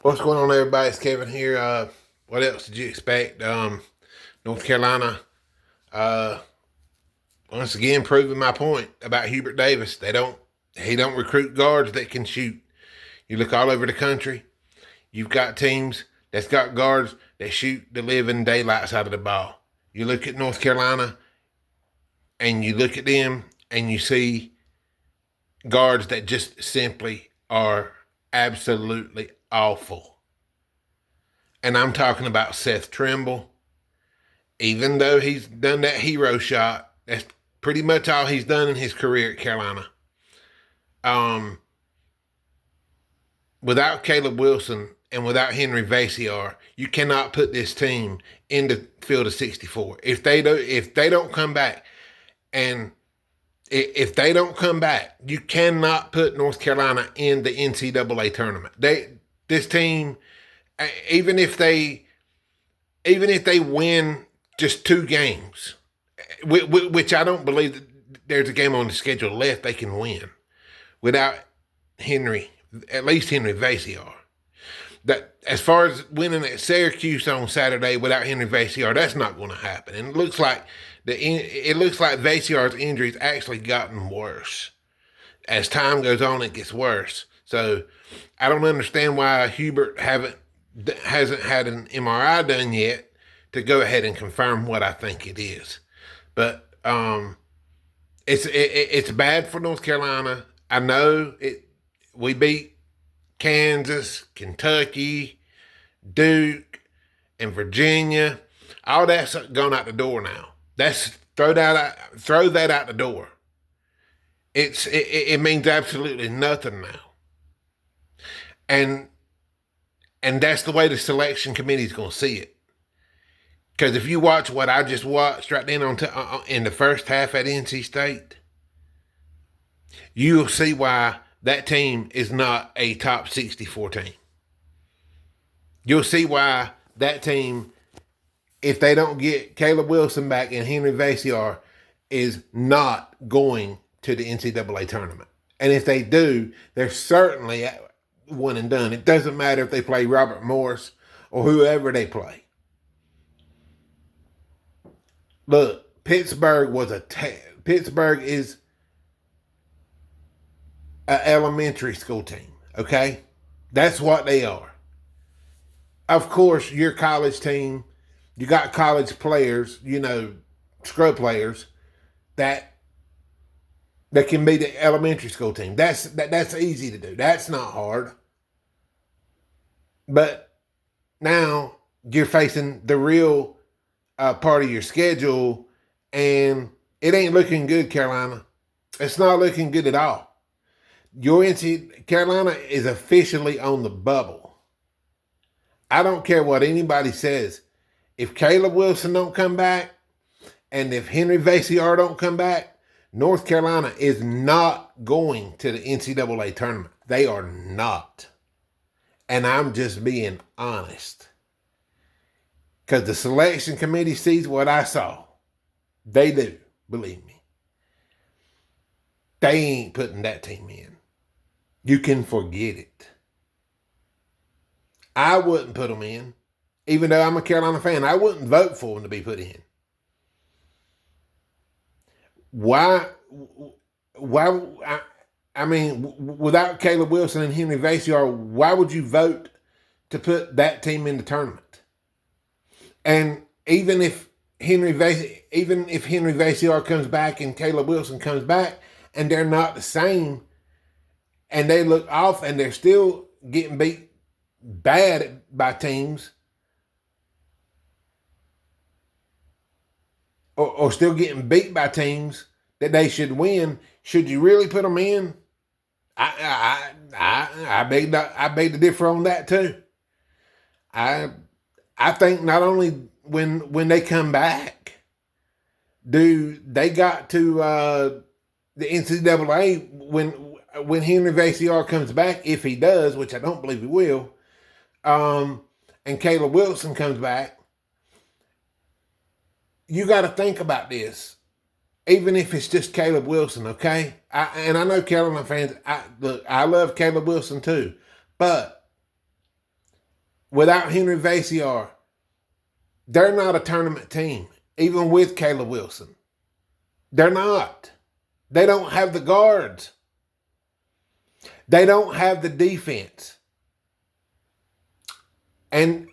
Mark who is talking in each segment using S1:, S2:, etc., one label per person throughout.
S1: What's going on, everybody? It's Kevin here. What else did you expect? North Carolina, uh, once again, proving my point about Hubert Davis. He don't recruit guards that can shoot. You look all over the country, you've got teams that's got guards that shoot the living daylights out of the ball. You look at North Carolina, and you look at them, and you see guards that just simply are absolutely awful. And I'm talking about Seth Trimble. Even though he's done that hero shot, that's pretty much all he's done in his career at Carolina. Um, Without Caleb Wilson and without Henri Vasseer, you cannot put this team in the field of 64. If they don't come back, and if they don't come back, you cannot put North Carolina in the NCAA tournament. This team, even if they win just 2 games, which I don't believe that there's a game on the schedule left they can win without Henri, at least Henri Vasseer. That as far as winning at Syracuse on Saturday without Henri Vasseer, that's not going to happen. And it looks like Vassier's injury's actually gotten worse. As time goes on, it gets worse. So I don't understand why Hubert hasn't had an MRI done yet to go ahead and confirm what I think it is. But it's bad for North Carolina. I know it. We beat Kansas, Kentucky, Duke, and Virginia. All that's gone out the door now. Throw that out the door. It means absolutely nothing now. And that's the way the selection committee is going to see it. Because if you watch what I just watched right then in the first half at NC State, you'll see why that team is not a top 64 team. You'll see why that team, if they don't get Caleb Wilson back and Henri Vasseer, is not going to the NCAA tournament. And if they do, they're certainly one and done. It doesn't matter if they play Robert Morris or whoever they play. Look, Pittsburgh is an elementary school team, okay? That's what they are. Of course, your college team, you got college players, scrub players, that can be the elementary school team. That's easy to do. That's not hard. But now you're facing the real part of your schedule, and it ain't looking good, Carolina. It's not looking good at all. Carolina is officially on the bubble. I don't care what anybody says. If Caleb Wilson don't come back, and if Henri Vasseer don't come back, North Carolina is not going to the NCAA tournament. They are not. And I'm just being honest. Because the selection committee sees what I saw. They do, believe me. They ain't putting that team in. You can forget it. I wouldn't put them in. Even though I'm a Carolina fan, I wouldn't vote for them to be put in. Why? I mean, without Caleb Wilson and Henri Vasseer, why would you vote to put that team in the tournament? And even if Henri Vasseer comes back and Caleb Wilson comes back, and they're not the same, and they look off, and they're still getting beat bad by teams, or still getting beat by teams that they should win, should you really put them in? I beg to differ on that too. I think not only when they come back, do they got to the NCAA when Henri Vasseer comes back, if he does, which I don't believe he will, and Caleb Wilson comes back, you got to think about this, even if it's just Caleb Wilson, okay? And I know Carolina fans, I love Caleb Wilson too, but without Henri Vasseer, they're not a tournament team, even with Caleb Wilson. They're not. They don't have the guards. They don't have the defense. And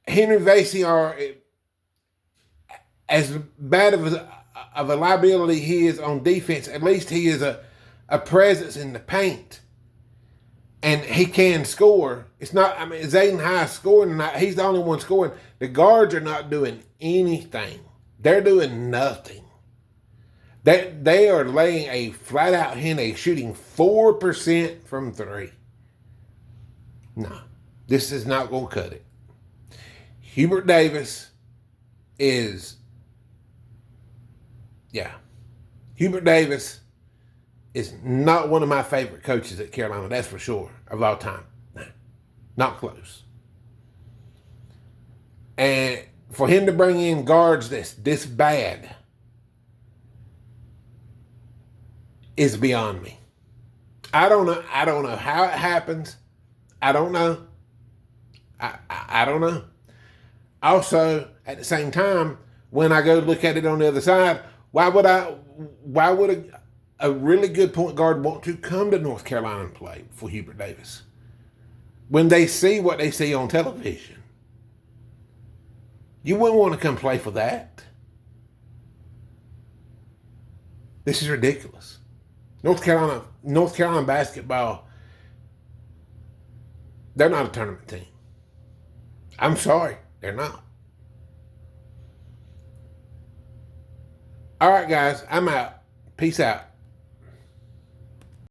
S1: Henri Vasseer, as bad of a liability he is on defense, at least he is a presence in the paint. And he can score. It's not, I mean, Zayden High scoring tonight. He's the only one scoring. The guards are not doing anything. They're doing nothing. They are laying a flat-out Henry, shooting 4% from three. No, this is not going to cut it. Hubert Davis is, Hubert Davis is not one of my favorite coaches at Carolina, that's for sure, of all time. No, not close. And for him to bring in guards that's this bad is beyond me. I don't know how it happens. I don't know. I don't know. Also, at the same time, when I go look at it on the other side, why would a really good point guard want to come to North Carolina and play for Hubert Davis when they see what they see on television? You wouldn't want to come play for that. This is ridiculous. North Carolina basketball, they're not a tournament team. I'm sorry, they're not. All right, guys, I'm out. Peace out.